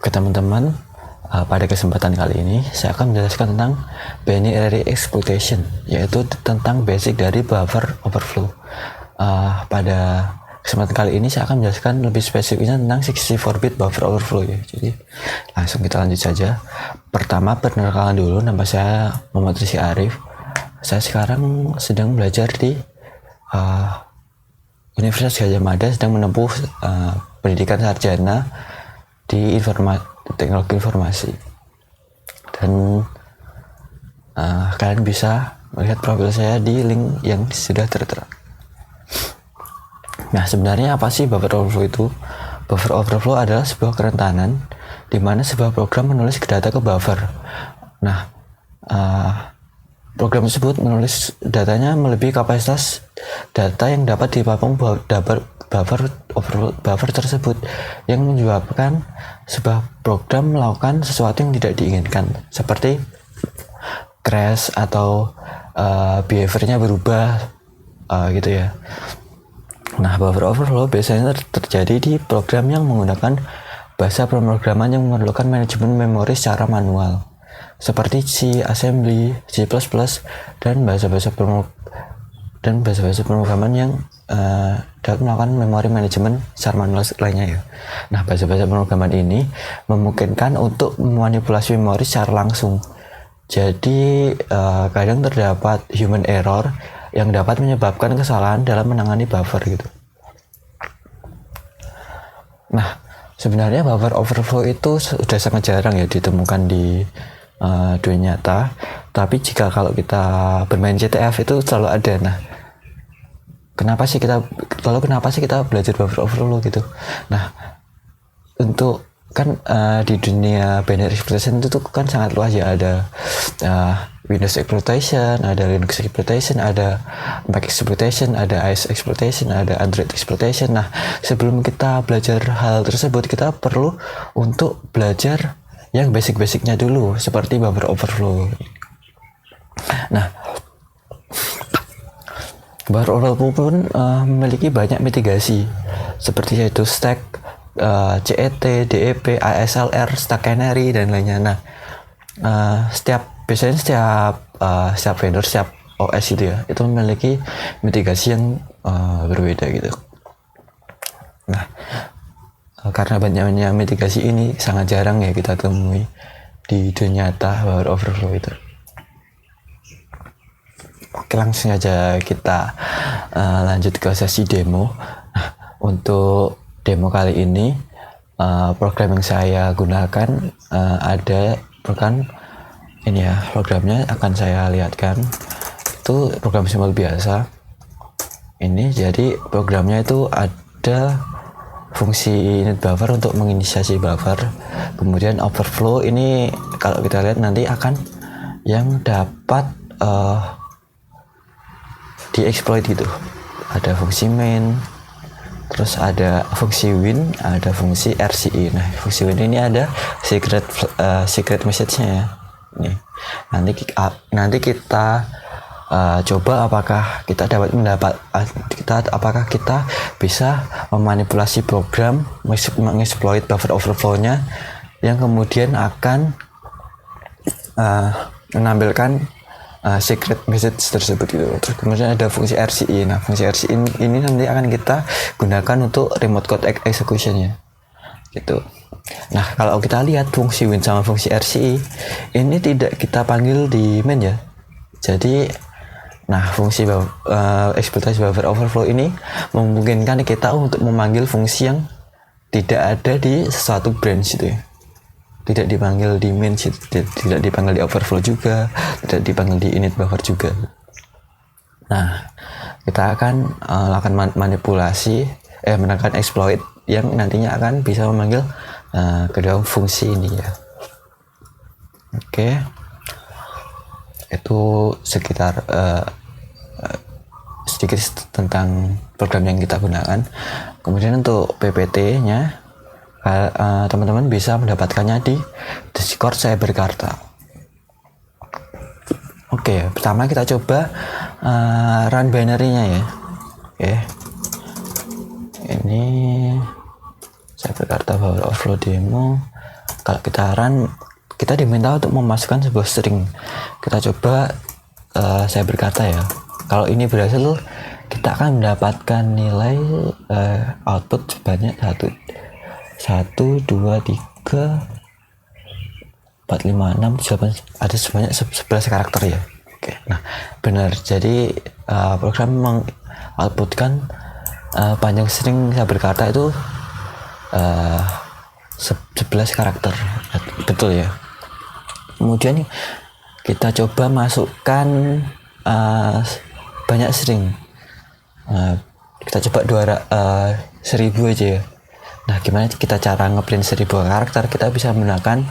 Oke teman-teman, pada kesempatan kali ini saya akan menjelaskan tentang binary exploitation, yaitu tentang basic dari buffer overflow. Pada kesempatan kali ini saya akan menjelaskan lebih spesifiknya tentang 64-bit buffer overflow ya. Jadi langsung kita lanjut saja. Pertama, perkenalan dulu, nama saya Muhammad Rizky Arif. Saya sekarang sedang belajar di Universitas Gadjah Mada, sedang menempuh pendidikan sarjana di teknologi informasi. Dan kalian bisa melihat profil saya di link yang sudah tertera. Nah, sebenarnya apa sih buffer overflow itu? Buffer overflow adalah sebuah kerentanan di mana sebuah program menulis data ke buffer. Nah, program tersebut menulis datanya melebihi kapasitas data yang dapat ditampung buffer tersebut, yang menyebabkan sebuah program melakukan sesuatu yang tidak diinginkan, seperti crash atau behaviornya berubah gitu ya. Nah, buffer overflow biasanya terjadi di program yang menggunakan bahasa pemrograman yang memerlukan manajemen memori secara manual, seperti C, assembly, C++, dan bahasa-bahasa pemrograman yang dapat melakukan memori manajemen secara manual lainnya ya. Nah, bahasa-bahasa pemrograman ini memungkinkan untuk memanipulasi memori secara langsung. Jadi kadang terdapat human error yang dapat menyebabkan kesalahan dalam menangani buffer gitu. Nah, sebenarnya buffer overflow itu sudah sangat jarang ya ditemukan di dunia nyata, tapi kalau kita bermain CTF itu selalu ada. Nah, kenapa sih kita belajar buffer overflow gitu? Nah, untuk di dunia binary exploitation itu tuh kan sangat luas ya. Ada Windows exploitation, ada Linux exploitation, ada Mac exploitation, ada iOS exploitation, ada Android exploitation. Nah, sebelum kita belajar hal tersebut, kita perlu untuk belajar yang basic-basicnya dulu, seperti buffer overflow. Nah, buffer overflow pun memiliki banyak mitigasi, seperti yaitu stack, CET, DEP, ASLR, stack canary, dan lainnya. Nah, setiap vendor, setiap OS itu ya, itu memiliki mitigasi yang berbeda gitu. Nah, karena banyaknya mitigasi ini sangat jarang ya kita temui di dunia nyata buffer overflow itu. Oke, langsung aja kita lanjut ke sesi demo. Nah, untuk demo kali ini program yang saya gunakan ini ya, programnya akan saya lihatkan. Itu program simbol biasa ini. Jadi programnya itu ada fungsi init buffer untuk menginisiasi buffer, kemudian overflow ini kalau kita lihat nanti akan yang dapat dieksploit gitu. Ada fungsi main, terus ada fungsi win, ada fungsi RCI. Nah, fungsi win ini ada secret message-nya ya. Nih, nanti kita coba apakah kita bisa memanipulasi program mengeksploit buffer overflow-nya, yang kemudian akan menampilkan secret message tersebut gitu. Terus kemudian ada fungsi RCI. Nah, fungsi RCI ini nanti akan kita gunakan untuk remote code execution ya gitu. Nah, kalau kita lihat fungsi win sama fungsi RCI ini tidak kita panggil di main ya. Jadi, nah, fungsi eksploitasi buffer overflow ini memungkinkan kita untuk memanggil fungsi yang tidak ada di suatu branch itu ya. Tidak dipanggil di main, tidak dipanggil di overflow juga, tidak dipanggil di init buffer juga. Nah, kita akan melakukan manipulasi, menekan exploit yang nantinya akan bisa memanggil kedua fungsi ini ya. Oke, itu sekitar sedikit tentang program yang kita gunakan. Kemudian untuk PPT-nya, teman-teman bisa mendapatkannya di Discord Cyberkarta. Oke, pertama kita coba run binary-nya ya. Oke, ini Cyberkarta buffer overflow demo. Kalau kita run, kita diminta untuk memasukkan sebuah string. Kita coba, saya berkata ya, kalau ini berhasil, kita akan mendapatkan nilai output sebanyak 1, 2, 3, 4, 5, 6, 8, ada sebanyak 11 karakter ya. Oke, nah benar. Jadi program mengoutputkan panjang string saya berkata itu 11 karakter, betul ya. Kemudian kita coba masukkan banyak string. Kita coba 1000 aja ya. Nah, gimana kita cara ngeprint 1000 karakter? Kita bisa menggunakan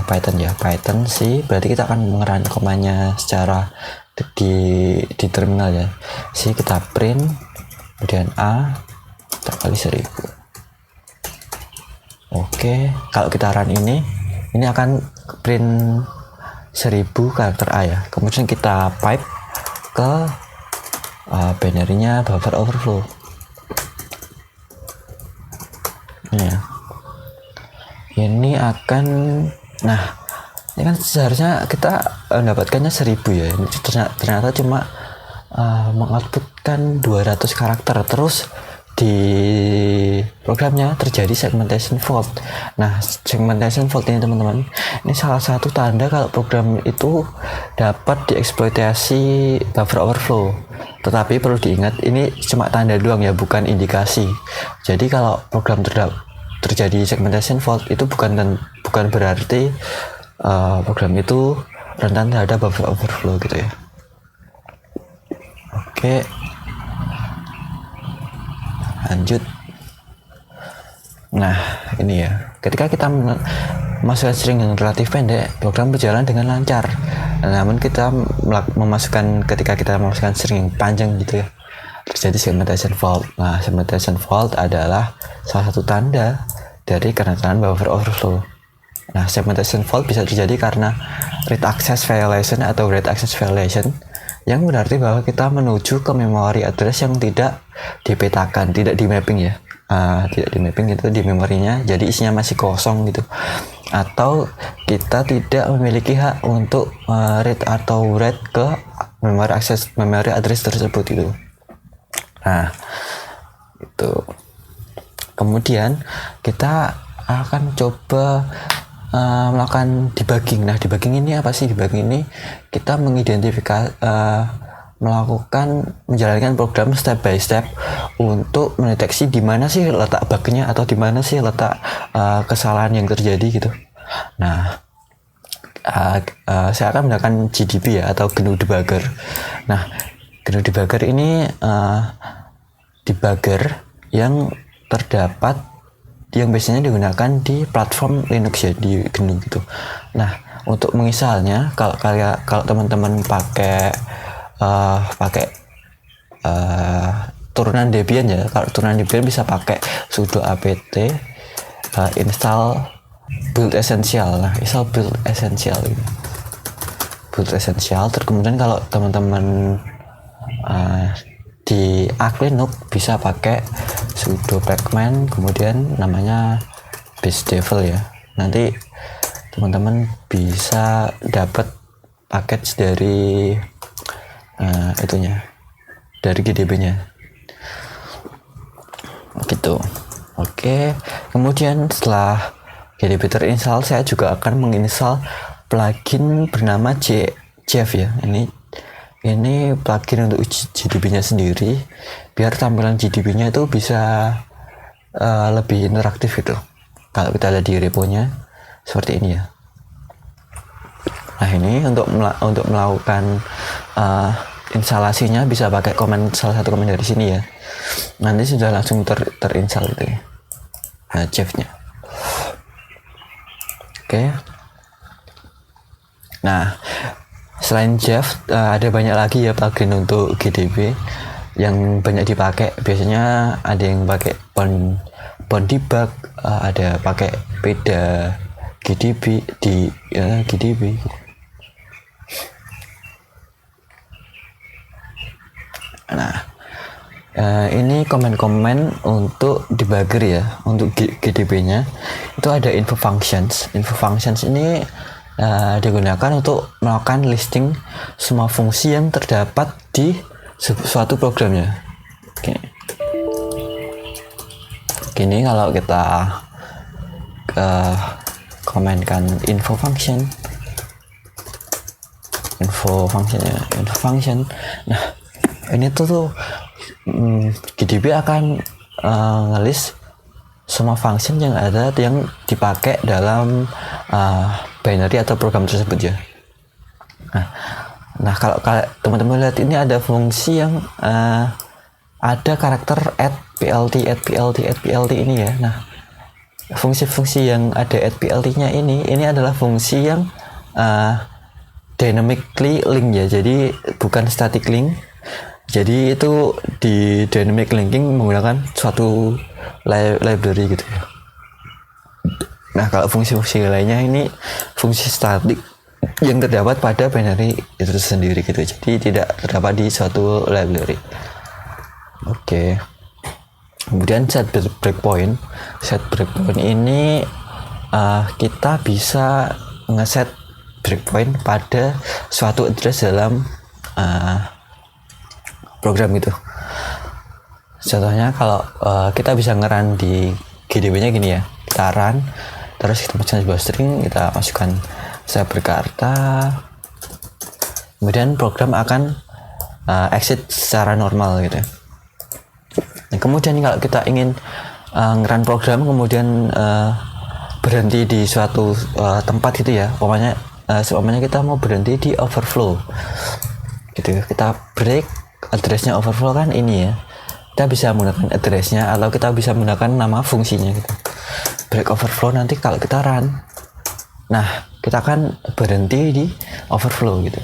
Python ya, Python C. Berarti kita akan mengerun komanya secara di terminal ya. C kita print, kemudian A kita kali 1000. Oke, kalau kita run ini akan print 1000 karakter A ya. Kemudian kita pipe ke binary-nya buffer overflow. Ya. Ini akan, nah ini kan seharusnya kita mendapatkannya 1000 ya. Ini ternyata cuma mengoutputkan 200 karakter. Terus di programnya terjadi segmentation fault. Nah, segmentation fault ini teman-teman, ini salah satu tanda kalau program itu dapat dieksploitasi buffer overflow. Tetapi perlu diingat, ini cuma tanda doang ya, bukan indikasi. Jadi kalau program terjadi segmentation fault itu bukan berarti program itu rentan terhadap buffer overflow gitu ya. Oke, lanjut. Nah, ini ya, ketika kita memasukkan string yang relatif pendek, program berjalan dengan lancar. Namun ketika kita memasukkan string yang panjang gitu ya, terjadi segmentation fault. Nah, segmentation fault adalah salah satu tanda dari kerentanan buffer overflow. Nah, segmentation fault bisa terjadi karena read access violation atau read access violation, yang berarti bahwa kita menuju ke memory address yang tidak dipetakan, tidak di mapping ya. Tidak di mapping itu di memorinya, jadi isinya masih kosong gitu. Atau kita tidak memiliki hak untuk read atau write ke memory address tersebut itu. Nah, itu. Kemudian kita akan coba melakukan debugging. Nah, debugging ini apa sih? Debugging ini kita mengidentifikasi, menjalankan program step by step untuk mendeteksi di mana sih letak bugnya atau di mana sih letak kesalahan yang terjadi gitu. Nah, saya akan menggunakan GDB ya, atau GNU Debugger. Nah, GNU Debugger ini debugger yang terdapat yang biasanya digunakan di platform Linux ya, di GNU gitu. Nah, untuk misalnya kalau teman-teman pakai turunan Debian ya, kalau turunan Debian bisa pakai sudo apt install build essential. Nah, install build essential ini. Build essential. Terus kemudian kalau teman-teman di Arch Linux bisa pakai sudo pacman, kemudian namanya basedevil ya. Nanti teman-teman bisa dapat package dari itunya, dari GDB-nya gitu. Oke, kemudian setelah GDB terinstall, saya juga akan menginstal plugin bernama Jeff ya. Ini plugin untuk GDB-nya sendiri, biar tampilan GDB-nya itu bisa lebih interaktif gitu. Kalau kita lihat di repo-nya seperti ini ya. Nah, ini untuk melakukan instalasinya bisa pakai salah satu komen dari sini ya. Nanti sudah langsung terinstall itu ya. Nah, Jeff-nya. Oke. Nah, selain Jeff, ada banyak lagi ya plugin untuk GDB yang banyak dipakai. Biasanya ada yang pakai Pondibug, ada pakai Peda GDB di GDB. Nah, Ini komen-komen untuk debugger ya, untuk GDB-nya itu ada info functions. Info functions ini digunakan untuk melakukan listing semua fungsi yang terdapat di suatu programnya. Oke. Gini kalau kita komenkan info function. Nah, ini tuh GDB akan ngelis semua function yang ada yang dipakai dalam binary atau program tersebut ya. Nah kalau teman-teman lihat ini ada fungsi yang ada karakter add plt ini ya. Nah, fungsi-fungsi yang ada add plt-nya ini adalah fungsi yang dynamically link ya. Jadi bukan static link. Jadi itu di dynamic linking menggunakan suatu library gitu ya. Nah kalau fungsi-fungsi lainnya ini fungsi static yang terdapat pada binary itu sendiri gitu. Jadi tidak terdapat di suatu library. Oke. Kemudian set breakpoint ini kita bisa ngeset breakpoint pada suatu address dalam program gitu. Contohnya kalau kita bisa nge-run di GDB-nya gini ya, kita run, terus kita masukkan sebuah string, kita masukkan saya berkata, kemudian program akan exit secara normal gitu. Nah, kemudian kalau kita ingin nge-run program kemudian berhenti di suatu tempat gitu ya, umpamanya kita mau berhenti di overflow gitu, kita break addressnya overflow kan ini ya, kita bisa menggunakan addressnya atau kita bisa menggunakan nama fungsinya gitu. Break overflow nanti kalau kita run, nah kita akan berhenti di overflow gitu.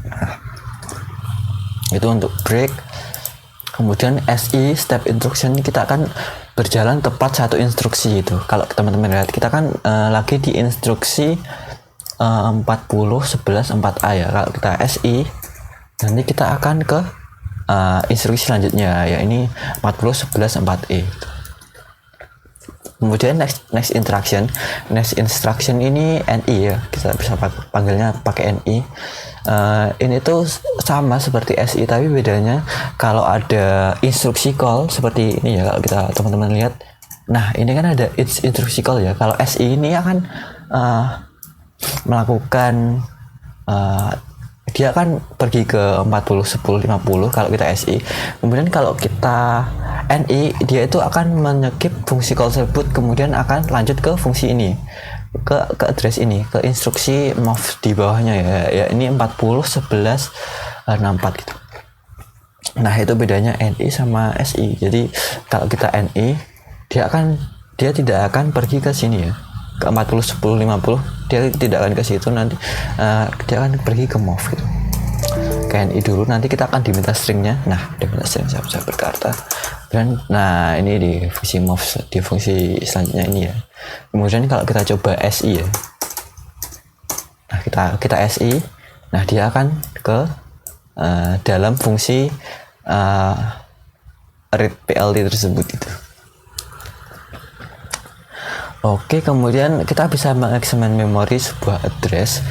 Nah, itu untuk break. Kemudian SI step instruction kita akan berjalan tepat satu instruksi itu. Kalau teman-teman lihat kita kan lagi di instruksi 40 11 4A ya. Kalau kita SI nanti kita akan ke instruksi selanjutnya ya, ini 40 11 4E. Kemudian next instruction ini NI ya, kita bisa panggilnya pakai NI. Ini tuh sama seperti SI tapi bedanya kalau ada instruksi call seperti ini ya, kalau kita teman-teman lihat. Nah ini kan ada instruksi call ya. Kalau SI ini akan melakukan dia akan pergi ke 40 10 50 kalau kita SI. Kemudian kalau kita NI dia itu akan menyekip fungsi call tersebut, kemudian akan lanjut ke fungsi ini, ke address ini, ke instruksi move di bawahnya ya ini 40 11 64 gitu. Nah itu bedanya NI sama SI. Jadi kalau kita NI dia tidak akan pergi ke sini ya, ke 40 10 50 dia tidak akan ke situ, nanti dia akan pergi ke move gitu. KNI dulu, nanti kita akan diminta stringnya. Nah diminta string saya berkata, dan nah ini di fungsi move, di fungsi selanjutnya ini ya. Kemudian kalau kita coba SI ya, nah kita SI, nah dia akan ke dalam fungsi read PLT tersebut itu. Oke, kemudian kita bisa mengeksamin memori sebuah address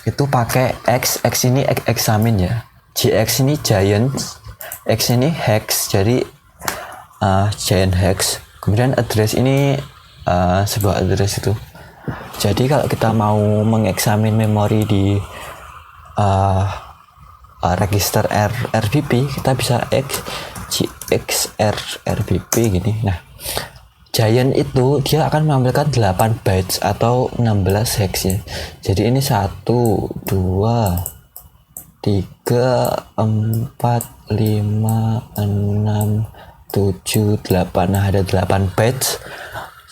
itu pakai X ini examine ya. JX ini giant, X ini hex, jadi giant hex. Kemudian address ini sebuah address itu. Jadi kalau kita mau mengeksamin memori di register RBP, kita bisa GX RBP gini. Nah giant itu dia akan mengambilkan 8 bytes atau 16 hex ya. Jadi ini 1 2 3 4 5 6 7 8. Nah ada 8 bytes.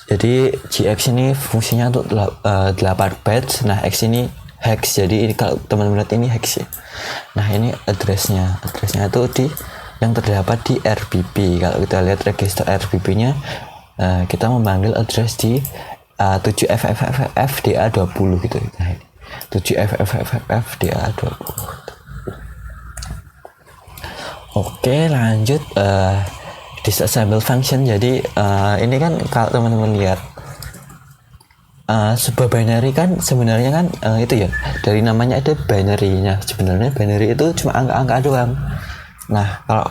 Jadi GX ini fungsinya untuk 8 bytes. Nah X ini hex. Jadi ini kalau teman-teman lihat ini hex ya. Nah ini addressnya itu di yang terdapat di RBP. Kalau kita lihat register RBP-nya, kita memanggil address di 7FFFFDA20 gitu. Nah ini 7FFFFDA20. Oke, lanjut disassemble function. Jadi ini kan kalau teman-teman lihat sebuah binary kan sebenarnya kan itu ya, dari namanya ada binary-nya. Sebenarnya binary itu cuma angka-angka doang. Nah, kalau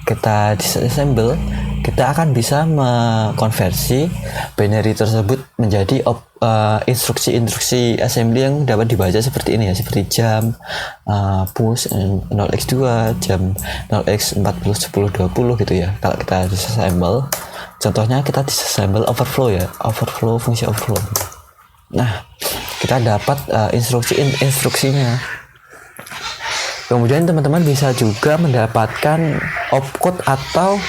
kita disassemble, kita akan bisa mengkonversi binary tersebut menjadi instruksi-instruksi assembly yang dapat dibaca seperti ini ya, seperti jam, push 0x2, jam 0x40 10 20 gitu ya. Kalau kita disassemble, contohnya kita disassemble overflow ya, fungsi overflow. Nah, kita dapat instruksinya. Kemudian teman-teman bisa juga mendapatkan opcode atau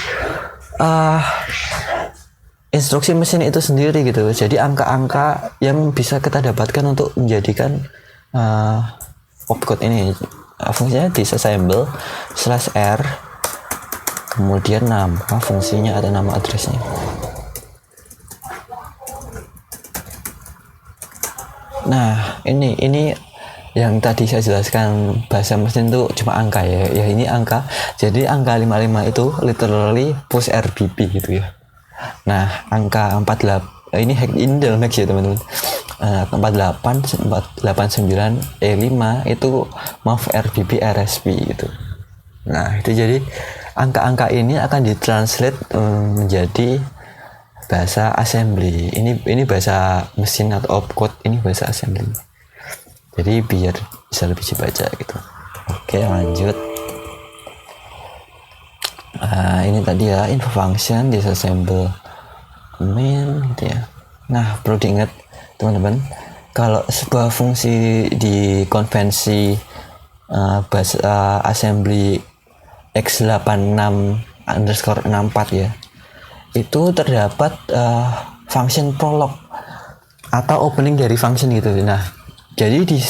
instruksi mesin itu sendiri gitu. Jadi angka-angka yang bisa kita dapatkan untuk menjadikan opcode ini. Fungsinya disassemble /r, kemudian nama fungsinya atau nama addressnya. Nah, ini yang tadi saya jelaskan bahasa mesin itu cuma angka ya. Ya ini angka. Jadi angka 55 itu literally push RBP gitu ya. Nah, angka 48 ini dalam hex ya teman-teman. 489 E5 itu move RBP RSP gitu. Nah, itu jadi angka-angka ini akan ditranslate menjadi bahasa assembly. Ini bahasa mesin atau opcode, ini bahasa assembly. Jadi biar bisa lebih dibaca gitu. Oke, lanjut. Ini tadi ya info function disassemble main gitu ya. Nah, perlu diingat teman-teman, kalau sebuah fungsi di konvensi bahasa assembly x86_64 ya, itu terdapat function prolog atau opening dari function gitu. Nah, jadi di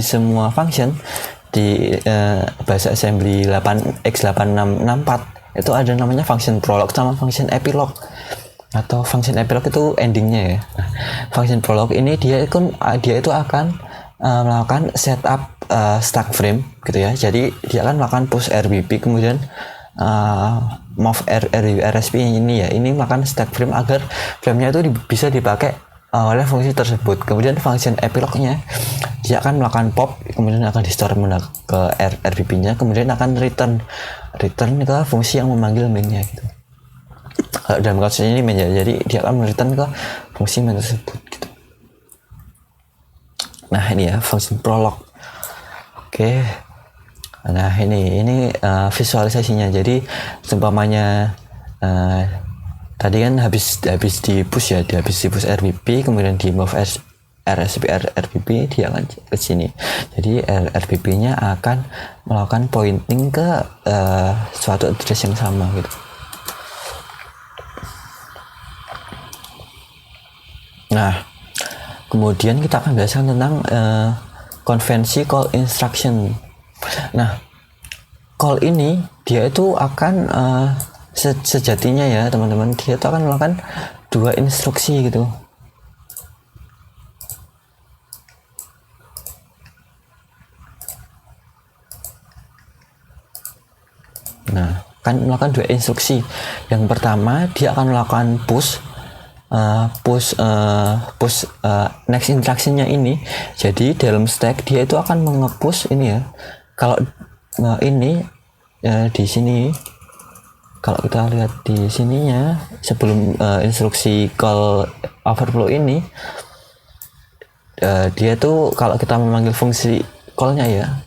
semua function di bahasa assembly x8664 itu ada namanya function prolog sama function epilog. Atau function epilog itu endingnya ya. Nah, function prolog ini dia itu akan melakukan setup stack frame gitu ya. Jadi dia akan melakukan push RBP, kemudian move RSP ini ya. Ini melakukan stack frame agar framenya itu bisa dipakai oleh fungsi tersebut. Kemudian function epilognya dia akan melakukan pop, kemudian akan di store ke RBP-nya, kemudian akan return ke fungsi yang memanggil main-nya gitu. Dalam kasus ini main, jadi dia akan return ke fungsi main tersebut gitu. Nah, ini ya function prolog. Oke. Nah, ini visualisasinya. Jadi seumpamanya tadi kan habis di push RBP, kemudian di move RBP, dia akan ke sini. Jadi RBP-nya akan melakukan pointing ke suatu address yang sama gitu. Nah, kemudian kita akan belajar tentang konvensi call instruction. Nah, call ini dia itu akan sejatinya ya teman-teman, dia itu akan melakukan dua instruksi gitu. Nah, akan melakukan dua instruksi. Yang pertama dia akan melakukan push next instruction-nya ini. Jadi dalam stack dia itu akan nge-push ini ya. Kalau ini di sini, kalau kita lihat di sininya sebelum instruksi call overflow ini, dia tuh kalau kita memanggil fungsi call-nya ya,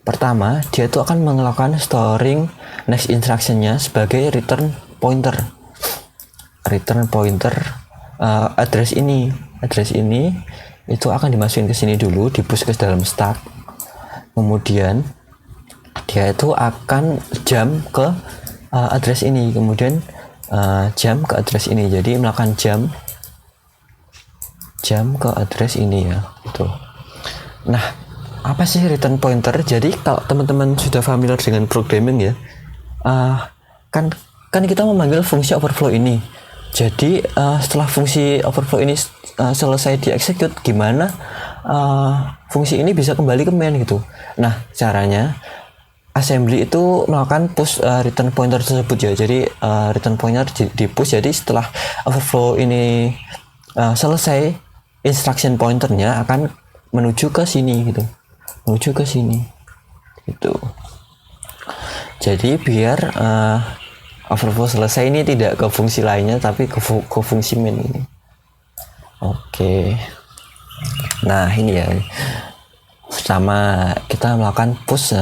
pertama dia tuh akan melakukan storing next instruction-nya sebagai return pointer address ini itu akan dimasukin ke sini dulu, di-push ke dalam stack. Kemudian dia itu akan jump ke address ini, kemudian jump ke address ini. Jadi melakukan jump ke address ini ya itu. Nah, apa sih return pointer? Jadi kalau teman-teman sudah familiar dengan programming ya, kan kita memanggil fungsi overflow ini. Jadi setelah fungsi overflow ini selesai di-execute, gimana fungsi ini bisa kembali ke main gitu. Nah, caranya assembly itu melakukan push return pointer tersebut ya. Jadi return pointer di push, jadi setelah overflow ini selesai, instruction pointernya akan menuju ke sini gitu, menuju ke sini gitu. Jadi biar overflow selesai ini tidak ke fungsi lainnya tapi ke fungsi main ini. Oke. Nah ini ya, sama kita melakukan push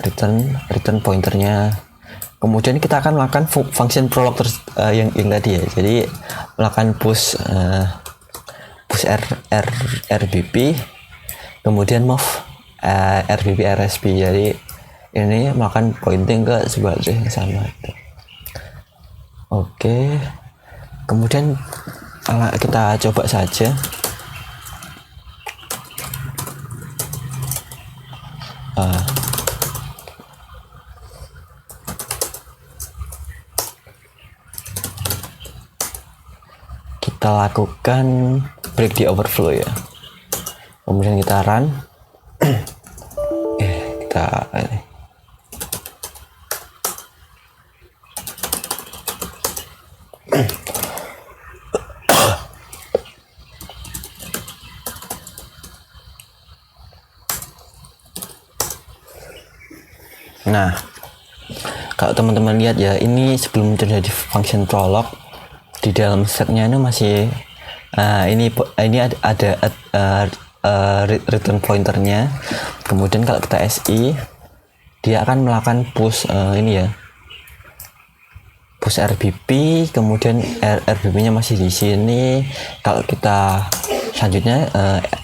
return pointernya, kemudian kita akan melakukan function prolog yang tadi ya. Jadi melakukan push RBP, kemudian move RBP RSP. Jadi ini melakukan pointing ke sebuah address yang sama gitu. Oke, kemudian kita coba saja. Kita lakukan break di overflow ya, kemudian kita run. Nah, kalau teman-teman lihat ya, ini sebelum terjadi function prolog, di dalam setnya ini masih ini ada return pointernya. Kemudian kalau kita SI, dia akan melakukan push ini ya, push RBP, kemudian RBP-nya masih di sini. Kalau kita selanjutnya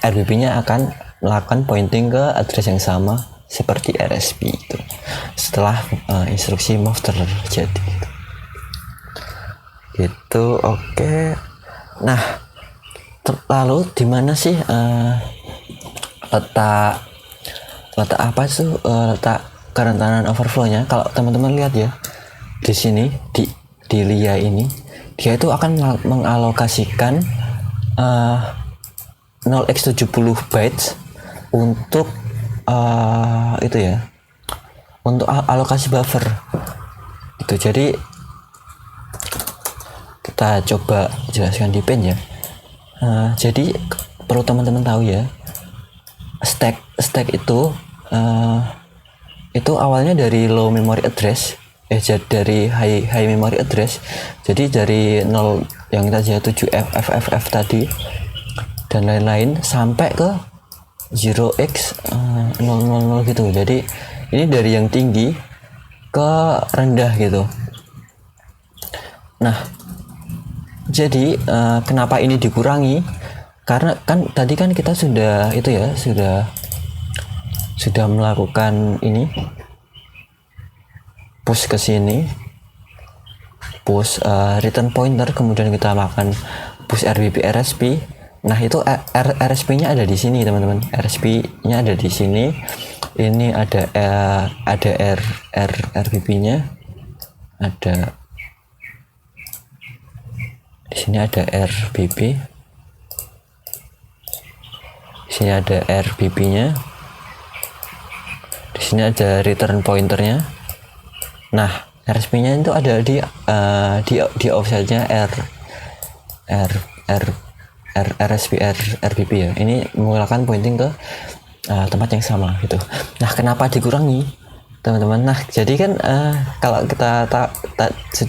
RBP-nya akan melakukan pointing ke address yang sama seperti RSP itu setelah instruksi move terjadi gitu. Oke. Nah, lalu di mana sih letak apa sih letak kerentanan overflow-nya? Kalau teman-teman lihat ya, di sini di LIA ini, dia itu akan mengalokasikan 0x70 bytes untuk itu ya, untuk alokasi buffer itu. Jadi kita coba jelaskan di pen ya. Jadi perlu teman-teman tahu ya, stack itu awalnya dari low memory address, dari high memory address. Jadi dari 0 yang kita 7FFFF tadi dan lain-lain sampai ke 0x000 gitu. Jadi ini dari yang tinggi ke rendah gitu. Nah, jadi kenapa ini dikurangi? Karena kan tadi kan kita sudah itu ya, sudah melakukan ini push ke sini, push return pointer, kemudian kita lakukan push RBP RSP. Nah, itu RSP-nya ada di sini, teman-teman. RSP-nya ada di sini. Ini ada RBP-nya. Ada di sini ada RBP. Di sini ada RBP-nya. Di sini ada return pointernya. Nah, RSP-nya itu ada di offsetnya RBP ya. Ini menggunakan pointing ke tempat yang sama gitu. Nah, kenapa dikurangi, teman-teman? Nah, jadi kan kalau kita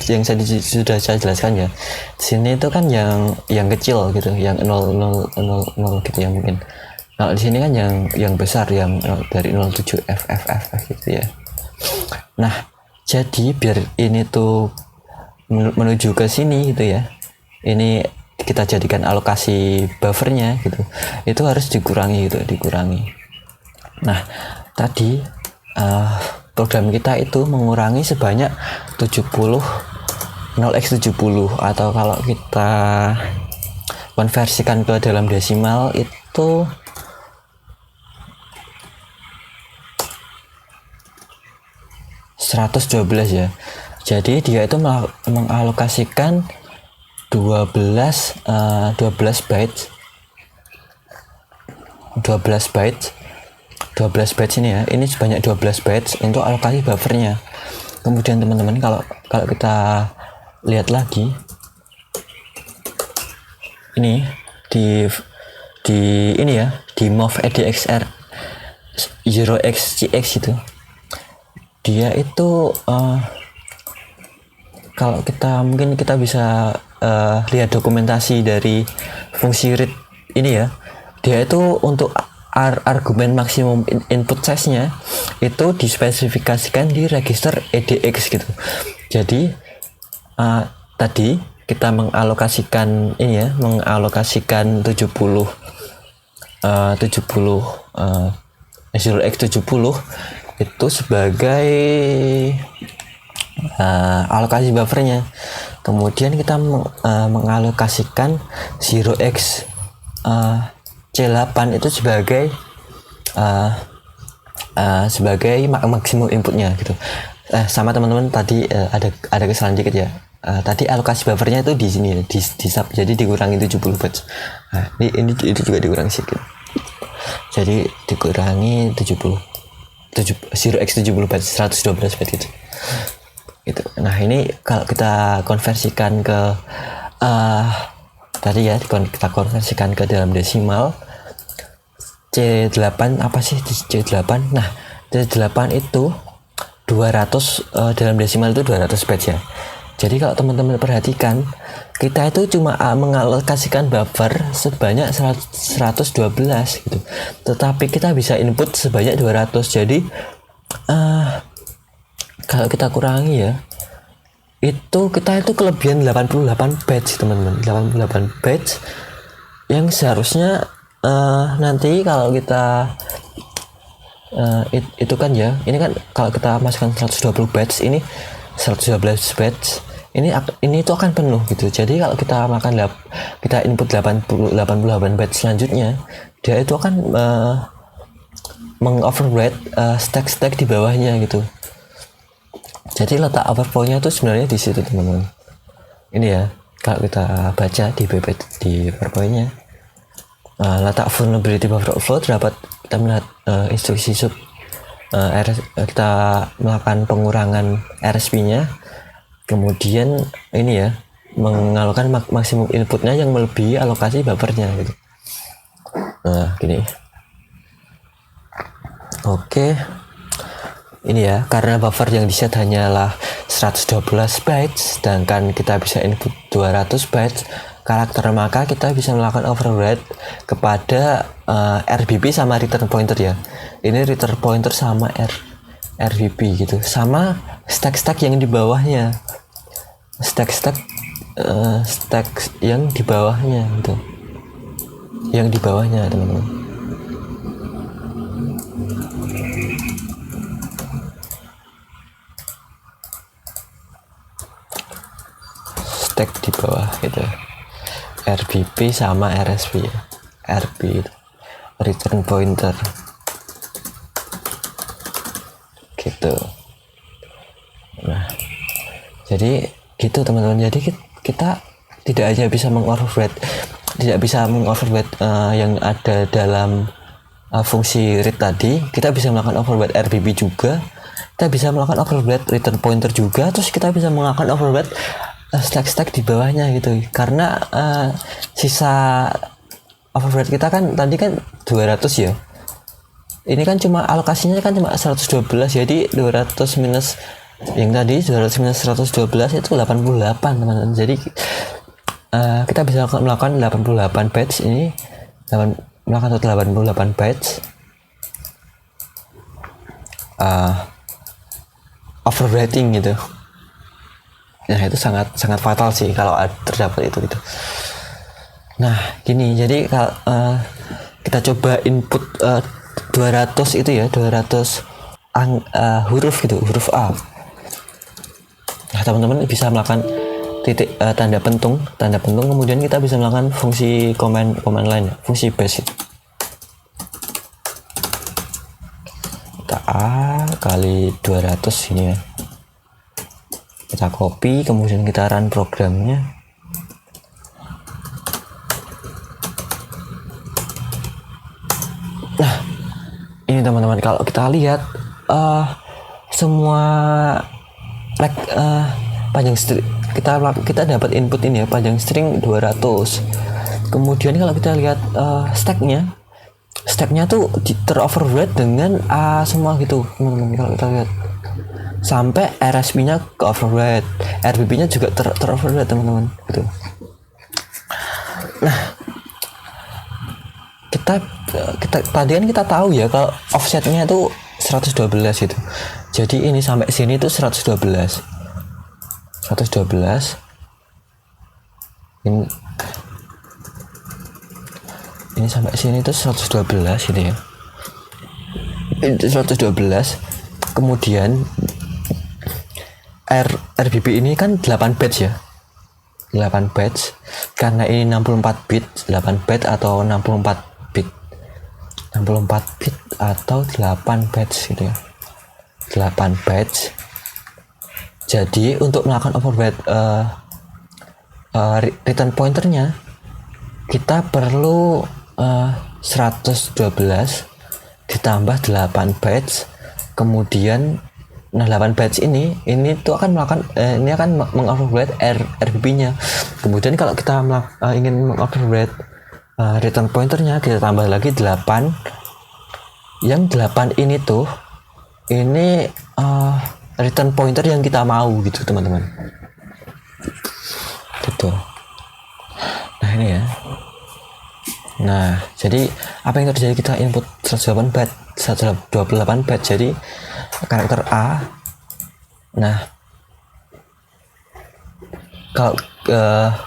yang sudah saya jelaskan ya, di sini itu kan yang kecil gitu, yang 000 gitu ya mungkin. Nah, di sini kan yang besar, yang dari 07FFF gitu ya. Nah, jadi biar ini tuh menuju ke sini gitu ya, ini kita jadikan alokasi buffernya gitu, itu harus dikurangi. Nah, tadi program kita itu mengurangi sebanyak 0x70, atau kalau kita konversikan ke dalam desimal itu 112 ya. Jadi dia itu mengalokasikan 12 bytes 12 batch ini ya, ini sebanyak 12 batch untuk alokasi buffernya. Kemudian teman-teman kalau kita lihat lagi ini di ini ya, di move EDXR 0xCX itu, dia itu kalau mungkin kita bisa lihat dokumentasi dari fungsi read ini ya, dia itu untuk argumen maksimum input size-nya itu dispesifikasikan di register EDX gitu. Jadi tadi kita mengalokasikan ini ya, mengalokasikan 0x70 itu sebagai alokasi buffernya. Kemudian kita mengalokasikan 0x C8 itu sebagai maksimum inputnya gitu. Sama teman-teman tadi ada kesalahan dikit ya. Tadi alokasi buffernya itu di sini di sub, jadi dikurangi 70 batch. Nah, ini juga dikurangi sedikit. Jadi dikurangi 0x70 batch 112 batch gitu. Nah, ini kalau kita konversikan ke tadi ya, kita konversikan ke dalam desimal C8 apa sih C8? Nah, C8 itu 200 dalam desimal itu 200 batch ya. Jadi kalau teman-teman perhatikan, kita itu cuma mengalokasikan buffer sebanyak 112 gitu. Tetapi kita bisa input sebanyak 200. Jadi kalau kita kurangi ya, kita itu kelebihan 88 batch teman-teman, 88 batch yang seharusnya nanti kalau kita itu kan ya, ini kan kalau kita masukkan 120 batch, ini 112 batch, ini itu akan penuh gitu. Jadi kalau kita kita input 88 batch selanjutnya, dia itu akan mengoverwrite stack di bawahnya gitu. Jadi letak overflow-nya itu sebenarnya di situ teman-teman. Ini ya, kalau kita baca di PowerPoint-nya, letak vulnerability buffer overflow terdapat, kita melihat instruksi sub kita melakukan pengurangan RSP-nya, kemudian ini ya, mengalokkan maksimum inputnya yang melebihi alokasi buffernya gitu. Nah gini, oke. Ini ya, karena buffer yang di-set hanyalah 112 bytes, sedangkan kita bisa input 200 bytes karakter, maka kita bisa melakukan override kepada RBP sama return pointer ya. Ini return pointer sama RBP gitu, sama stack yang di bawahnya, stack yang di bawahnya gitu, yang di bawahnya teman-teman. Stack di bawah gitu, RBP sama RSP ya. RB return pointer gitu. Nah jadi gitu teman-teman, jadi kita tidak hanya bisa mengoverwrite yang ada dalam fungsi read tadi, kita bisa melakukan overwrite RBP juga, kita bisa melakukan overwrite return pointer juga, terus kita bisa melakukan overwrite stack di bawahnya gitu. Karena sisa override kita kan tadi kan 200 ya, ini kan cuma alokasinya kan cuma 112, jadi 200 minus yang tadi 200 minus 112 itu 88 teman-teman. Jadi kita bisa melakukan 88 batch ini, melakukan total 88 batch overwriting gitu. Nah itu sangat fatal sih kalau terdapat itu gitu. Nah gini, jadi kalau kita coba input 200 itu ya, 200 huruf gitu, huruf A. Nah teman-teman bisa melakukan titik tanda pentung, kemudian kita bisa melakukan fungsi command line, fungsi base itu. Kita A kali 200 ini ya, kita copy, kemudian kita run programnya. Nah ini teman-teman teman-teman, kalau kita lihat semua panjang string kita dapat input ini ya, panjang string 200. Kemudian kalau kita lihat stacknya tuh teroverwrite dengan A semua gitu teman-teman. Kalau kita lihat sampai RSP-nya ke overwrite, RBP-nya juga teroverwrite teman-teman gitu. Nah, kita tadi kan kita tahu ya kalau offsetnya itu 112 gitu. Jadi ini sampai sini tuh 112. Ini sampai sini tuh 112 gitu ya. Itu 112. Kemudian RBB ini kan 8 batch ya. 8 batch karena ini 64 bit, 8 batch atau 64 bit. 64 bit atau 8 batch gitu ya. 8 batch. Jadi untuk melakukan overwrite return pointernya kita perlu 112 ditambah 8 batch. Kemudian 8 batch ini tuh akan melakukan ini akan mengoverwrite RBB-nya. Kemudian kalau kita ingin mengoverwrite return pointernya, kita tambah lagi 8. Yang 8 ini tuh return pointer yang kita mau gitu teman-teman. Gitu. Nah ini ya. Nah jadi apa yang terjadi, kita input 128 byte jadi karakter A. Nah kalau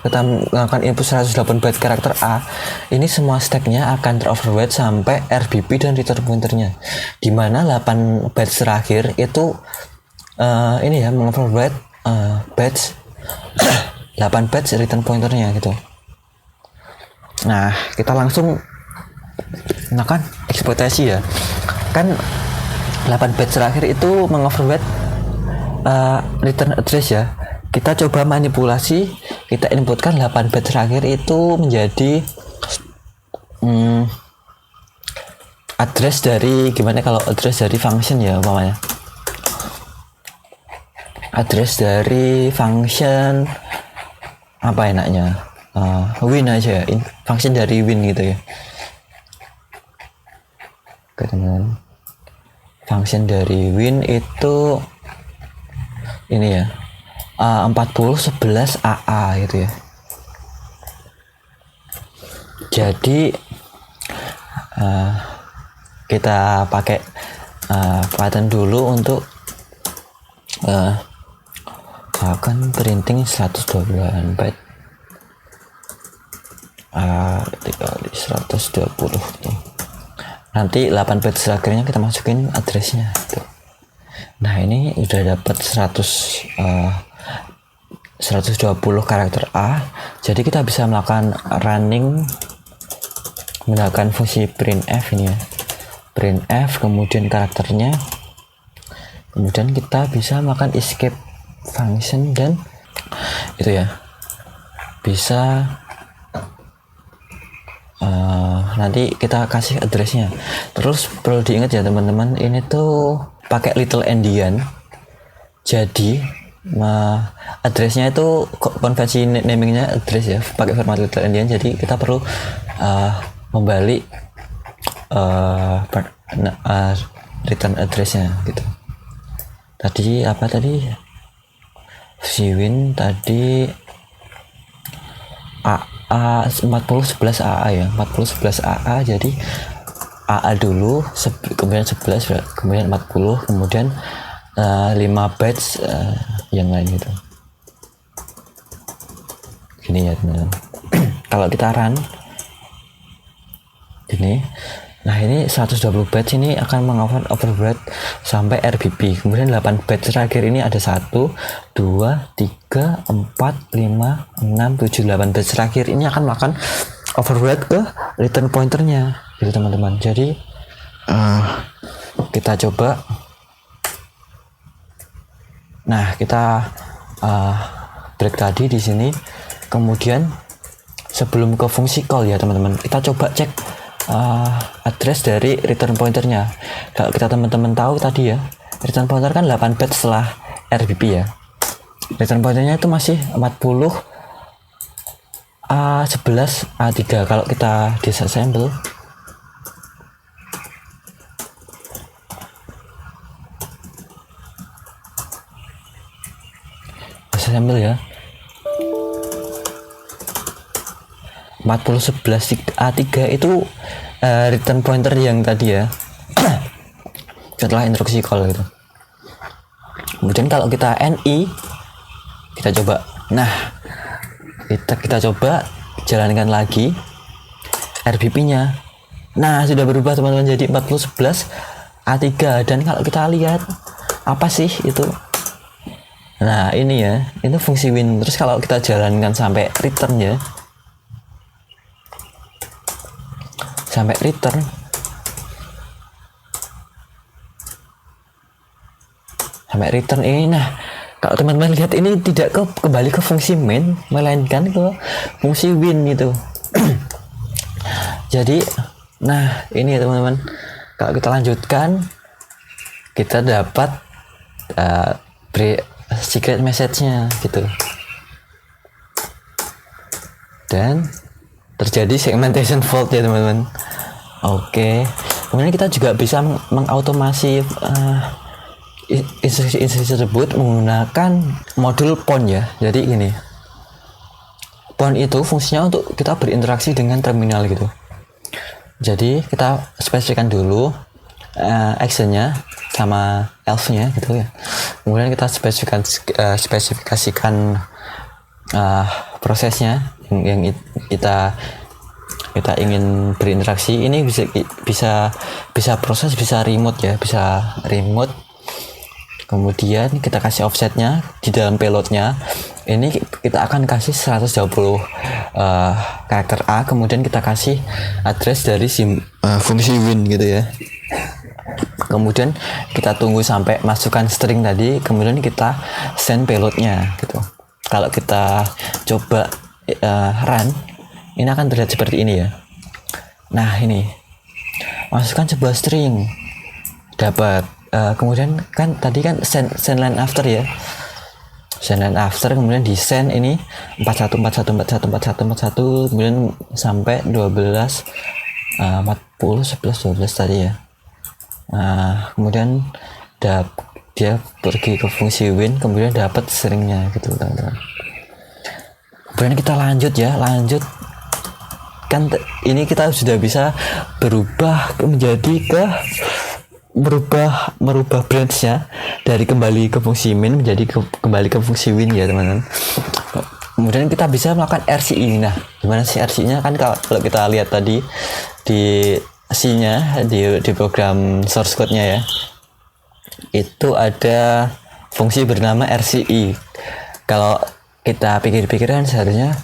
kita melakukan input 108 byte karakter A, ini semua stacknya akan teroverwrite sampai RBP dan return pointernya, dimana 8 byte terakhir itu ini ya mengoverwrite batch 8 batch return pointernya gitu. Nah kita langsung gunakan eksploitasi ya, kan 8 batch terakhir itu mengoverwrite return address ya. Kita coba manipulasi, kita inputkan 8 batch terakhir itu menjadi address dari, gimana kalau address dari function ya umpamanya, address dari function apa enaknya, win aja ya, function dari win gitu ya. Oke teman, function dari win itu ini ya, 4011 AA gitu ya. Jadi kita pakai Python dulu untuk akan printing 112 byte dikali 120 nih. Nanti 8 byte terakhirnya kita masukin addressnya gitu. Nah ini udah dapat 120 karakter A. Jadi kita bisa melakukan running menggunakan fungsi printf ini ya, printf kemudian karakternya, kemudian kita bisa melakukan escape function dan itu ya bisa nanti kita kasih addressnya. Terus perlu diingat ya teman-teman, ini tuh pakai little endian, jadi addressnya itu konvensi namingnya address ya, pakai format little endian. Jadi kita perlu membalik return addressnya gitu. Tadi apa tadi, si win tadi AA 4011 AA ya, 4011 AA. Jadi AA dulu, kemudian 11, kemudian 40, kemudian 5 bytes yang lain gitu. Gini ya teman-teman. Kalau kita run ini, nah ini 120 bytes ini akan mengoverwrite sampai RBP. Kemudian 8 bytes terakhir ini ada 1, 2, 3, 4, 5, 6, 7, 8 bytes terakhir ini akan melakukan overwrite ke return pointernya gitu teman-teman. Jadi kita coba. Nah kita break tadi di sini, kemudian sebelum ke fungsi call ya teman-teman, kita coba cek address dari return pointernya. Kalau kita teman-teman tahu tadi ya, return pointer kan 8 byte setelah RBP ya. Return pointernya itu masih 40 A11 A3. Kalau kita disassemble, ya, 4011 A3 itu return pointer yang tadi ya setelah instruksi call gitu. Kemudian kalau kita NI, kita coba, nah kita coba jalankan lagi RBP nya. Nah sudah berubah teman-teman, jadi 4011 A3. Dan kalau kita lihat apa sih itu, nah ini ya, itu fungsi win. Terus kalau kita jalankan sampai return ya, sampai return, ini. Nah kalau teman-teman lihat, ini tidak kembali ke fungsi main, melainkan ke fungsi win gitu. Jadi nah ini ya teman-teman, kalau kita lanjutkan, kita dapat secret message-nya gitu, dan terjadi segmentation fault ya teman-teman. Oke. Kemudian kita juga bisa mengautomasi instruksi tersebut menggunakan modul pawn ya. Jadi gini, pawn itu fungsinya untuk kita berinteraksi dengan terminal gitu. Jadi kita spesifikasikan dulu actionnya sama else-nya gitu ya. Kemudian kita spesifikasikan prosesnya yang kita ingin berinteraksi. Ini bisa proses, bisa remote ya, bisa remote. Kemudian kita kasih offsetnya di dalam payloadnya. Ini kita akan kasih 120 karakter A. Kemudian kita kasih address dari fungsi win gitu ya. Kemudian kita tunggu sampai masukkan string tadi, kemudian kita send payloadnya gitu. Kalau kita coba run, ini akan terlihat seperti ini ya. Nah ini, masukkan sebuah string, dapat. Kemudian kan tadi kan send line after ya, send line after, kemudian di send ini 4141414141, kemudian sampai 12 40 11 12 tadi ya. Nah kemudian dia pergi ke fungsi win, kemudian dapat stringnya gitu teman-teman. Kemudian kita lanjut kan ini kita sudah bisa berubah menjadi merubah branch-nya dari kembali ke fungsi main menjadi kembali ke fungsi win ya teman-teman. Kemudian kita bisa melakukan RCI. Nah gimana sih RCI-nya? Kan kalau kita lihat tadi di C-nya, di program source code-nya ya, itu ada fungsi bernama RCI. Kalau kita pikir-pikir kan seharusnya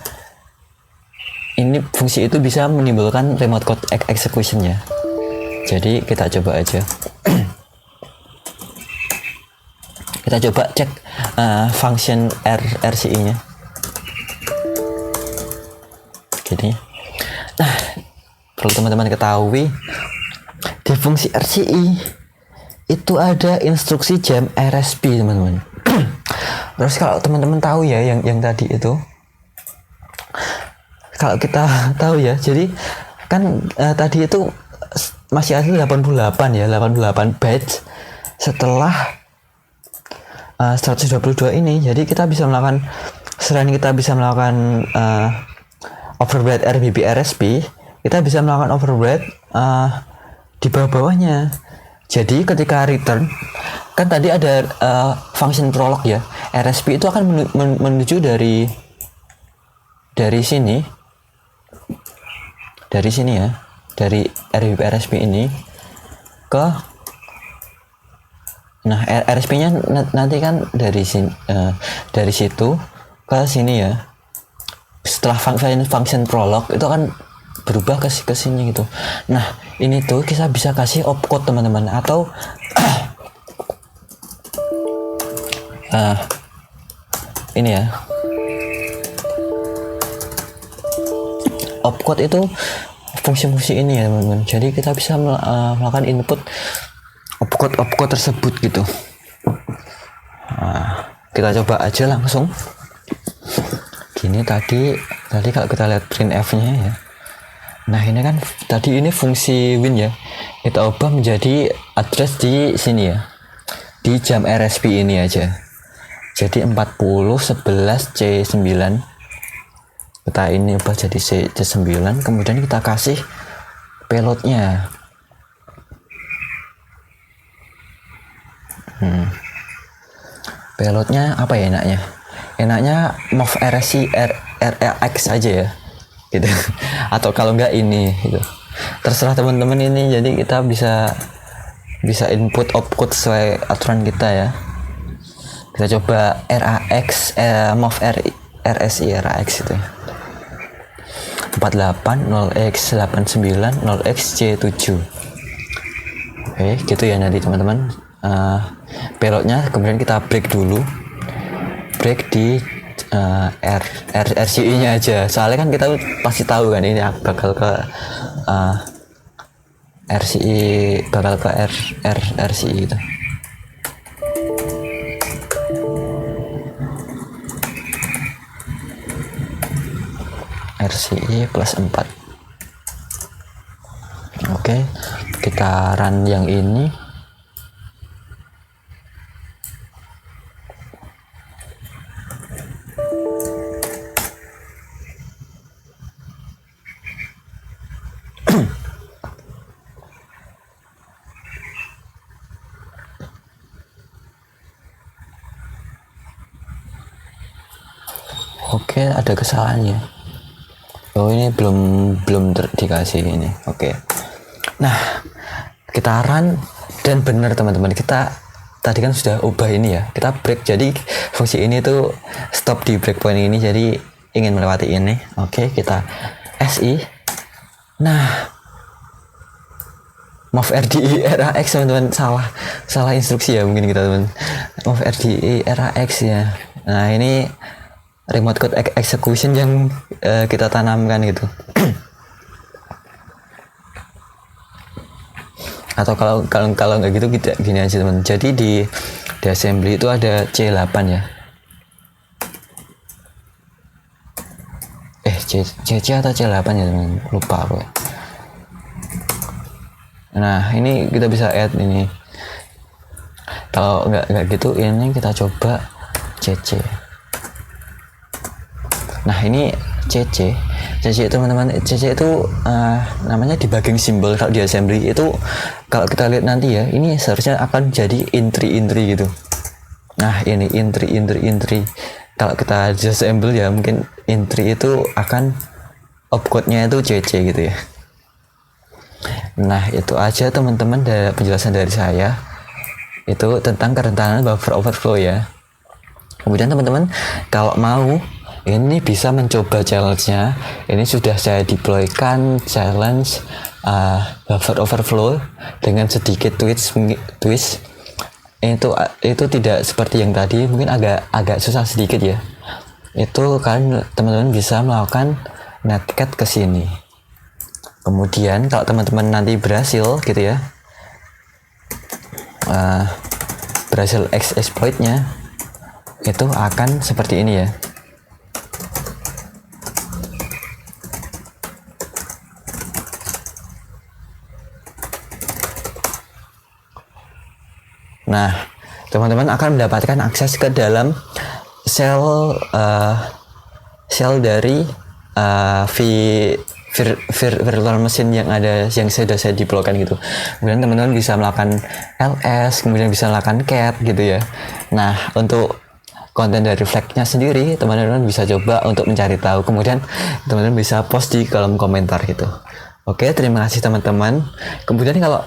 ini fungsi itu bisa menimbulkan remote code execution-nya. Jadi kita coba aja. Kita coba cek function RCI-nya. Gini. Nah, perlu teman-teman ketahui, di fungsi RCI itu ada instruksi jam RSP teman-teman. Terus kalau teman-teman tahu ya yang tadi itu, kalau kita tahu ya, jadi kan tadi itu masih ada 88 bytes setelah 122 ini. Jadi kita bisa melakukan, selain kita bisa melakukan override RBP RSP, kita bisa melakukan override di bawah-bawahnya. Jadi ketika return, kan tadi ada function prolog ya, RSP itu akan menuju dari sini ya, dari RBP RSP ini ke, nah RSP-nya nanti kan dari sini, dari situ ke sini ya. Setelah function prolog itu akan berubah ke sini gitu. Nah ini tuh kita bisa kasih opcode teman-teman, atau ini ya, opcode itu fungsi-fungsi ini ya teman-teman. Jadi kita bisa melakukan input opcode tersebut gitu. Nah, kita coba aja langsung. Gini tadi kalau kita lihat printf-nya ya. Nah ini kan tadi ini fungsi win ya. Kita ubah menjadi address di sini ya. Di jam RSP ini aja. Jadi 4011 C9. Kita ini ubah jadi C9, kemudian kita kasih payloadnya. Payloadnya apa ya enaknya? Enaknya move RX aja ya, gitu. Atau kalau enggak ini, gitu. Terserah teman-teman ini. Jadi kita bisa input output sesuai aturan kita ya. Kita coba move RSI RX itu. 48 0x89 0xc7. Oke, gitu ya nanti teman-teman. Payloadnya kemudian kita break dulu. Break di RCI nya aja. Soalnya kan kita pasti tahu kan ini bakal ke RCI bakal ke RCI gitu. RCI plus 4. Oke, kita run yang ini. Oke, ada kesalahannya. Oh ini belum dikasih ini. Oke. Nah, kita run dan benar teman-teman. Kita tadi kan sudah ubah ini ya. Kita break. Jadi fungsi ini tuh stop di breakpoint ini. Jadi ingin melewati ini. Oke, kita SI. Nah, move RDI RAX teman-teman, salah instruksi ya mungkin kita teman. Move RDI RAX ya. Nah, ini remote code execution yang kita tanamkan gitu. Atau kalau nggak gitu kita gini aja teman. Jadi di assembly itu ada C8 ya. CC atau C8 ya teman, lupa aku. Nah ini kita bisa add ini. Kalau nggak gitu ini kita coba CC. Nah ini CC teman-teman. CC itu namanya debugging symbol. Kalau di assembly itu kalau kita lihat nanti ya, ini seharusnya akan jadi entry gitu. Nah ini entry. Kalau kita disassemble ya mungkin entry itu akan opcode-nya itu CC gitu ya. Nah itu aja teman-teman dari penjelasan dari saya itu tentang kerentanan buffer overflow ya. Kemudian teman-teman kalau mau ini bisa mencoba challenge-nya. Ini sudah saya deploykan challenge buffer overflow dengan sedikit twist. Itu tidak seperti yang tadi, mungkin agak susah sedikit ya. Itu kan teman-teman bisa melakukan netcat ke sini. Kemudian kalau teman-teman nanti berhasil gitu ya, berhasil exploit-nya itu akan seperti ini ya. Nah, teman-teman akan mendapatkan akses ke dalam sel dari virtual machine yang sudah saya deploykan gitu. Kemudian teman-teman bisa melakukan ls, kemudian bisa melakukan cat gitu ya. Nah, untuk konten dari flag-nya sendiri, teman-teman bisa coba untuk mencari tahu. Kemudian teman-teman bisa post di kolom komentar gitu. Oke, terima kasih teman-teman. Kemudian kalau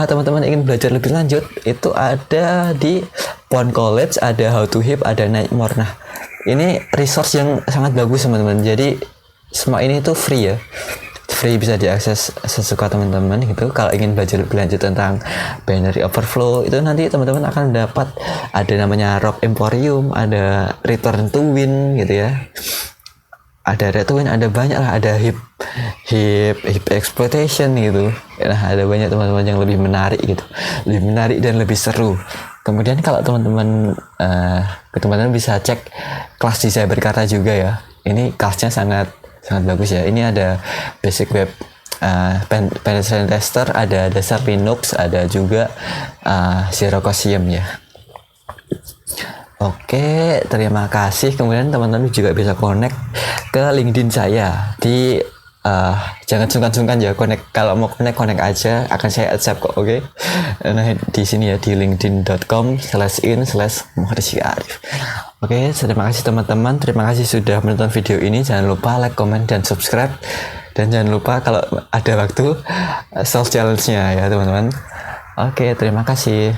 teman-teman ingin belajar lebih lanjut, itu ada di Pond College, ada How to Hip, ada Nightmare. Nah, ini resource yang sangat bagus teman-teman. Jadi semua ini tuh free ya. Free, bisa diakses sesuka teman-teman gitu. Kalau ingin belajar lebih lanjut tentang binary overflow, itu nanti teman-teman akan dapat ada namanya Rock Emporium, ada Return to Win gitu ya. ada retweet, ada banyak lah, ada hip exploitation gitu. Nah, ada banyak teman-teman yang lebih menarik gitu, lebih menarik dan lebih seru. Kemudian kalau teman-teman bisa cek kelas di Cyberkata juga ya. Ini kelasnya sangat bagus ya. Ini ada basic web penetration tester, ada dasar Linux, ada juga Zero Cosium ya. Oke, terima kasih. Kemudian teman-teman juga bisa connect ke LinkedIn saya di jangan sungkan-sungkan ya connect. Kalau mau connect aja, akan saya accept kok. Oke. Nah, di sini ya di linkedin.com/in/muhrisyarif. Oke, terima kasih teman-teman. Terima kasih sudah menonton video ini. Jangan lupa like, comment, dan subscribe. Dan jangan lupa kalau ada waktu self challenge-nya ya teman-teman. Oke, terima kasih.